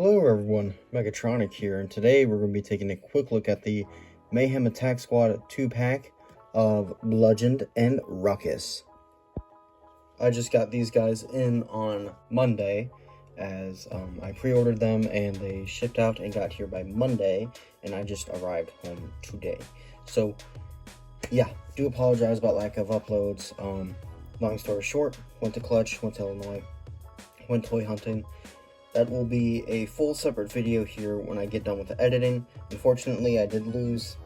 Hello everyone, Megatronic here, and today we're going to be taking a quick look at the Mayhem Attack Squad 2-pack of Bludgeon and Rukus. I just got these guys in on Monday, as I pre-ordered them and they shipped out and got here by Monday, and I just arrived home today. So, yeah, do apologize about lack of uploads. Long story short, went to Clutch, went to Illinois, went toy hunting. That will be a full separate video here when I get done with the editing. Unfortunately, I did lose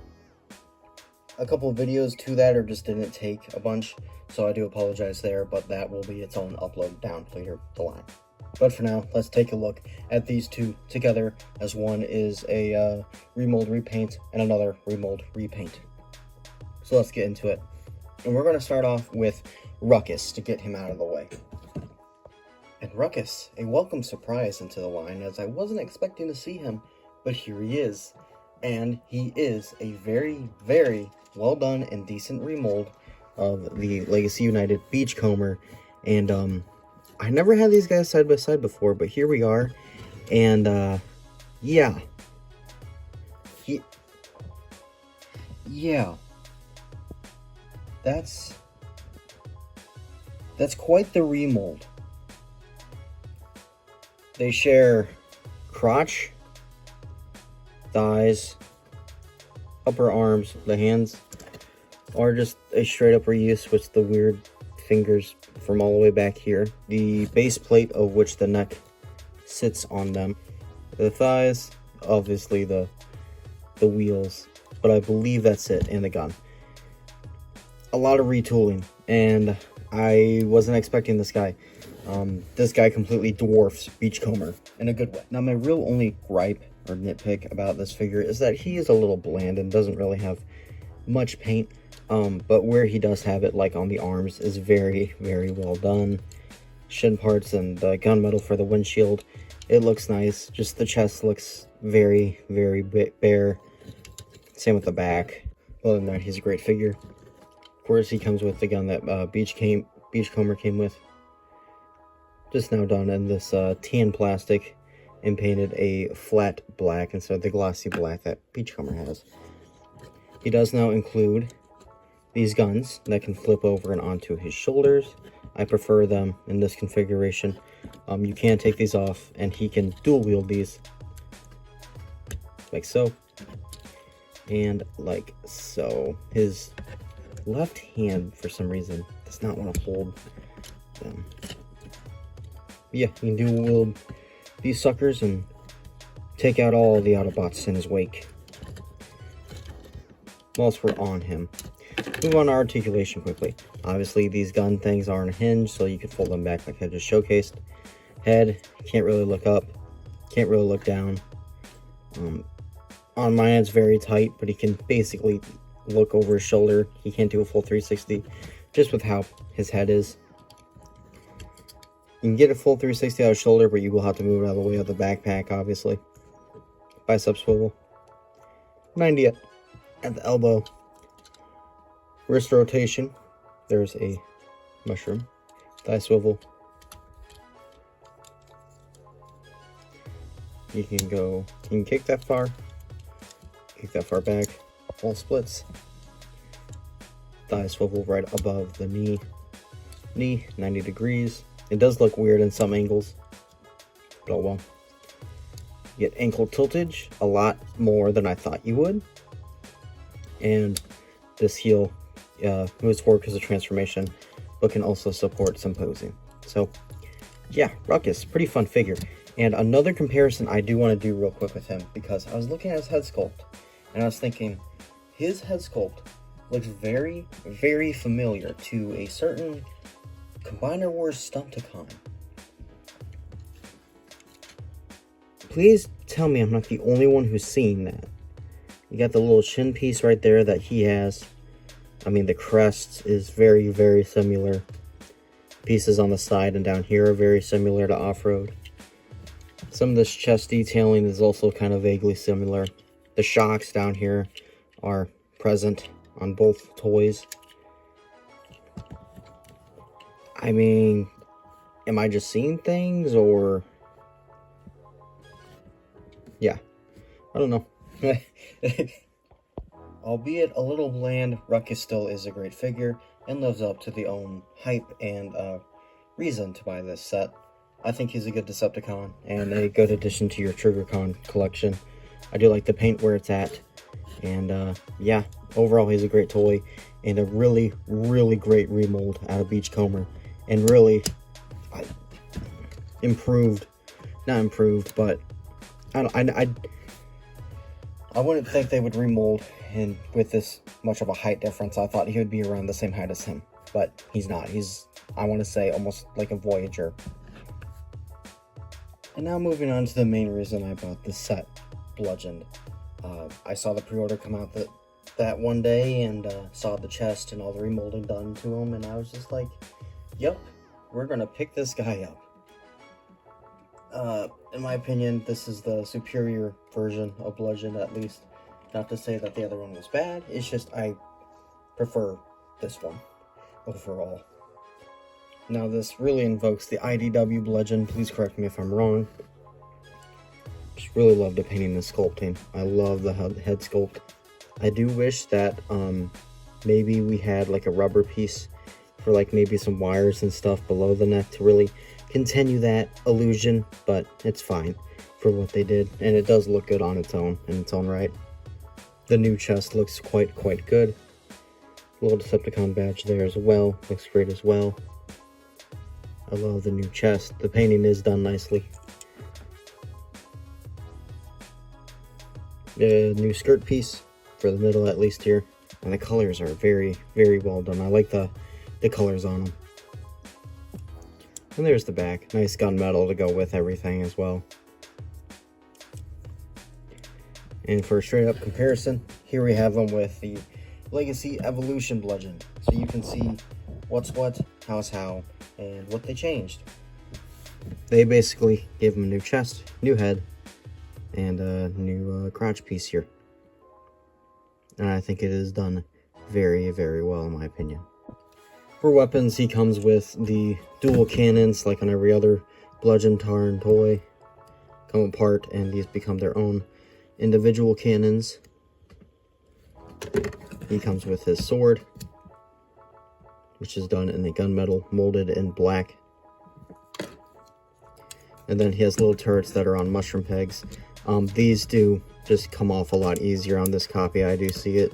a couple of videos to that, or just didn't take a bunch, so I do apologize there, but that will be its own upload down later the line. But for now, let's take a look at these two together, as one is a remold repaint and another remold repaint. So let's get into it. And we're going to start off with Rukus to get him out of the way. And Rukus, a welcome surprise into the line, as I wasn't expecting to see him, but here he is. And he is a very, very well done and decent remold of the Legacy United Beachcomber. And I never had these guys side by side before, but here we are. And yeah. That's quite the remold. They share crotch, thighs, upper arms, the hands, or just a straight up reuse with the weird fingers from all the way back here. The base plate of which the neck sits on them. The thighs, obviously the wheels, but I believe that's it, and the gun. A lot of retooling, and I wasn't expecting this guy. This guy completely dwarfs Beachcomber in a good way. Now, my real only gripe or nitpick about this figure is that he is a little bland and doesn't really have much paint. But where he does have it, like on the arms, is very, very well done. Shin parts and the gunmetal for the windshield, it looks nice. Just the chest looks very, very bare. Same with the back. Other than that, he's a great figure. Of course, he comes with the gun that Beachcomber came with. Just now done in this tan plastic and painted a flat black instead of the glossy black that Beachcomber has. He does now include these guns that can flip over and onto his shoulders. I prefer them in this configuration. You can take these off and he can dual wield these like so and like so. His left hand, for some reason, does not want to hold them. Yeah, you can dual wield these suckers and take out all the autobots in his wake. Whilst we're on him, move on to articulation quickly. Obviously, these gun things aren't hinged, so you can fold them back like I just showcased. Head, can't really look up, can't really look down. On my end, it's very tight, but he can basically look over his shoulder. He can't do a full 360, just with how his head is. You can get a full 360 out of shoulder, but you will have to move it out of the way of the backpack, obviously. Bicep swivel. 90 at the elbow. Wrist rotation. There's a mushroom. Thigh swivel. You can kick that far. Kick that far back. All splits. Thigh swivel right above the knee. Knee, 90 degrees. It does look weird in some angles, but oh well. You get ankle tiltage, a lot more than I thought you would. And this heel moves forward because of transformation, but can also support some posing. So, yeah, Rukus, pretty fun figure. And another comparison I do want to do real quick with him, because I was looking at his head sculpt, and I was thinking, his head sculpt looks very, very familiar to a certain Combiner Wars Stunticon. Please tell me I'm not the only one who's seeing that. You got the little chin piece right there that he has. I mean, the crest is very, very similar. Pieces on the side and down here are very similar to Off-Road. Some of this chest detailing is also kind of vaguely similar. The shocks down here are present on both toys. I mean, am I just seeing things, or I don't know. Albeit a little bland, Ruckus still is a great figure and lives up to the own hype and reason to buy this set. I think he's a good Decepticon and a good addition to your TriggerCon collection. I do like the paint where it's at, and yeah, overall he's a great toy and a really, really great remold out of Beachcomber, and really improved, not improved, but I wouldn't think they would remold and with this much of a height difference. I thought he would be around the same height as him, but he's not. He's, I want to say, almost like a Voyager. And now moving on to the main reason I bought this set, Bludgeoned. I saw the pre-order come out that one day, and saw the chest and all the remolding done to him, and I was just like, yep, we're gonna pick this guy up. In my opinion, this is the superior version of Bludgeon, at least. Not to say that the other one was bad, it's just I prefer this one overall. Now this really invokes the IDW Bludgeon, please correct me if I'm wrong. Just really love the painting and sculpting. I love the head sculpt. I do wish that maybe we had like a rubber piece for like maybe some wires and stuff below the neck to really continue that illusion, but it's fine for what they did, and it does look good on its own, in its own right. The new chest looks quite good. Little Decepticon badge there as well, looks great as well. I love the new chest. The painting is done nicely. The new skirt piece for the middle, at least here, and the colors are very well done. I like the colors on them. And there's the back, nice gunmetal to go with everything as well. And for a straight up comparison, here we have them with the Legacy Evolution Bludgeon, so you can see what's what, how's how, and what they changed. They basically gave him a new chest, new head, and a new crotch piece here. And I think it is done very well in my opinion. For weapons, he comes with the dual cannons, like on every other Bludgeon Tarn toy. Come apart, and these become their own individual cannons. He comes with his sword, which is done in a gunmetal, molded in black. And then he has little turrets that are on mushroom pegs. These do just come off a lot easier on this copy. I do see it.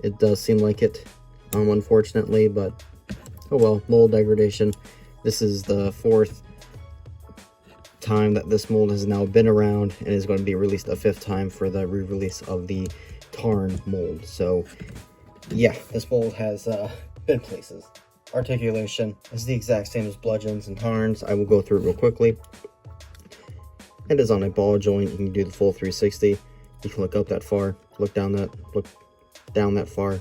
It does seem like it, unfortunately, but oh well, mold degradation. This is the 4th time that this mold has now been around, and is going to be released a 5th time for the re-release of the Tarn mold. So yeah, this mold has been places. Articulation is the exact same as Bludgeon's and Tarn's. I will go through it real quickly. It is on a ball joint. You can do the full 360. You can look up that far, look down that far.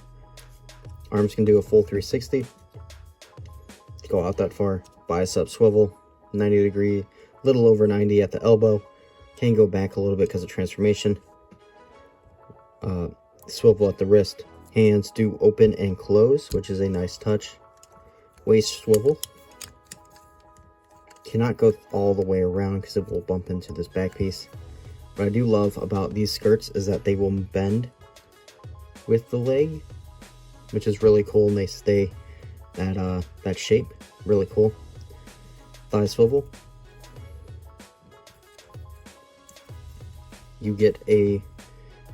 Arms can do a full 360. Go out that far. Bicep swivel, 90 degree, little over 90 at the elbow. Can go back a little bit because of transformation. Swivel at the wrist. Hands do open and close, which is a nice touch. Waist swivel. Cannot go all the way around because it will bump into this back piece. What I do love about these skirts is that they will bend with the leg, which is really cool, and they stay that shape. Really cool. Thigh swivel. You get a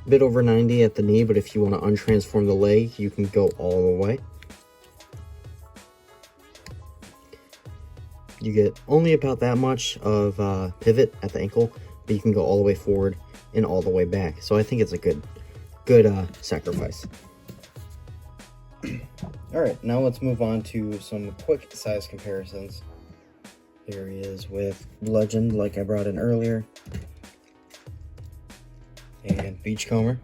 bit over 90 at the knee, but if you want to untransform the leg, you can go all the way. You get only about that much of pivot at the ankle, but you can go all the way forward and all the way back. So I think it's a good sacrifice. Alright, now let's move on to some quick size comparisons. Here he is with Bludgeoned, like I brought in earlier, and Beachcomber.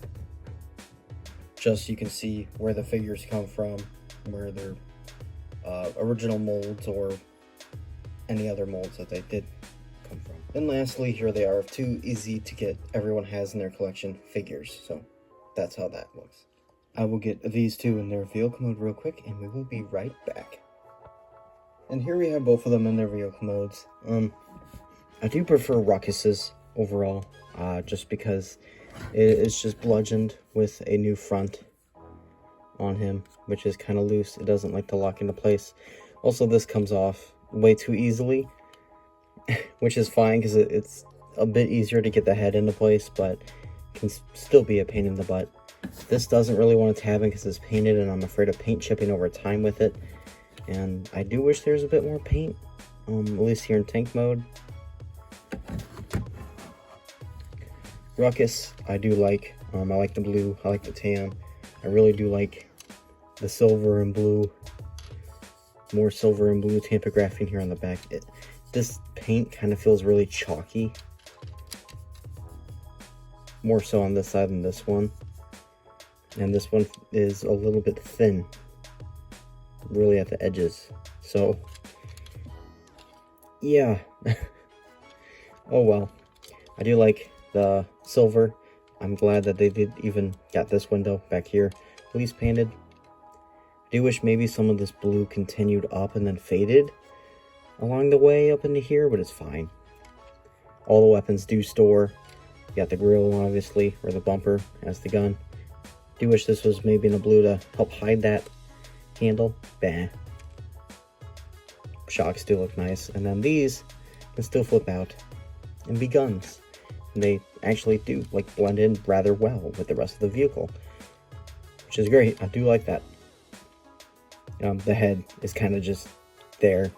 Just so you can see where the figures come from, where they're original molds or any other molds that they did come from. And lastly, here they are, 2 easy to get, everyone has in their collection figures. So that's how that looks. I will get these 2 in their vehicle mode real quick, and we will be right back. And here we have both of them in their vehicle modes. I do prefer Rukus's overall, just because It's just bludgeoned with a new front on him, which is kind of loose. It doesn't like to lock into place. Also, this comes off way too easily, which is fine because it's a bit easier to get the head into place, but can still be a pain in the butt. This doesn't really want to tab in because it's painted, and I'm afraid of paint chipping over time with it. And I do wish there's a bit more paint, at least here in tank mode. Rukus, I do like. I like the blue, I like the tan. I really do like the silver and blue. More silver and blue tampography here on the back. This paint kind of feels really chalky. More so on this side than this one. And this one is a little bit thin. Really at the edges. So, yeah. Oh well. I do like the silver. I'm glad that they did even got this window back here at least painted. I do wish maybe some of this blue continued up and then faded along the way up into here, but it's fine. All the weapons do store. You got the grill, obviously, or the bumper as the gun. Do wish this was maybe in a blue to help hide that handle. Bah. Shocks do look nice. And then these can still flip out and be guns. And they actually do like blend in rather well with the rest of the vehicle, which is great. I do like that. The head is kind of just there.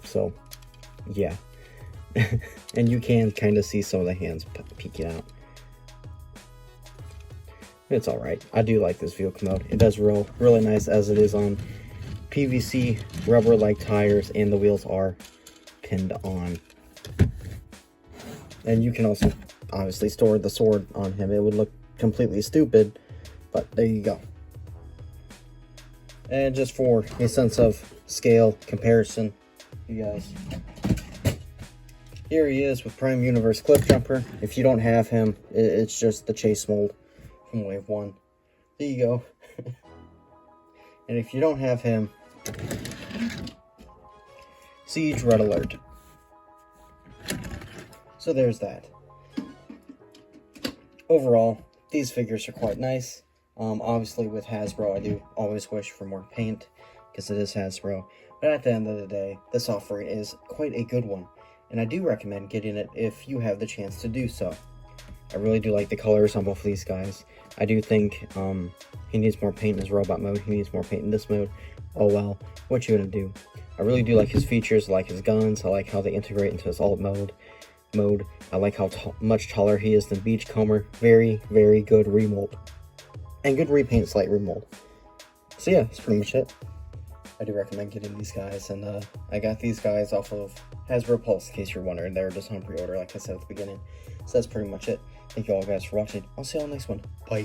So, yeah. And you can kind of see some of the hands peeking out. It's alright. I do like this vehicle mode. It does roll really nice as it is on PVC rubber-like tires, and the wheels are pinned on. And you can also obviously store the sword on him. It would look completely stupid, but there you go. And just for a sense of scale comparison, you guys, here he is with Prime Universe Cliff Jumper. If you don't have him, it's just the chase mold from Wave 1. There you go. And if you don't have him, Siege Red Alert. So there's that. Overall, these figures are quite nice. Obviously with Hasbro, I do always wish for more paint, because it is Hasbro. But at the end of the day, this offering is quite a good one. And I do recommend getting it if you have the chance to do so. I really do like the colors on both of these guys. I do think he needs more paint in his robot mode. He needs more paint in this mode. Oh well, what you gonna do? I really do like his features. I like his guns. I like how they integrate into his alt mode. I like how much taller he is than Beachcomber. Very, very good remold. And good repaint, slight remold. So yeah, that's pretty much it. I do recommend getting these guys, and I got these guys off of Hasbro Pulse, in case you're wondering. They're just on pre-order, like I said at the beginning. So that's pretty much it. Thank you all guys for watching. I'll see you all next one. Bye.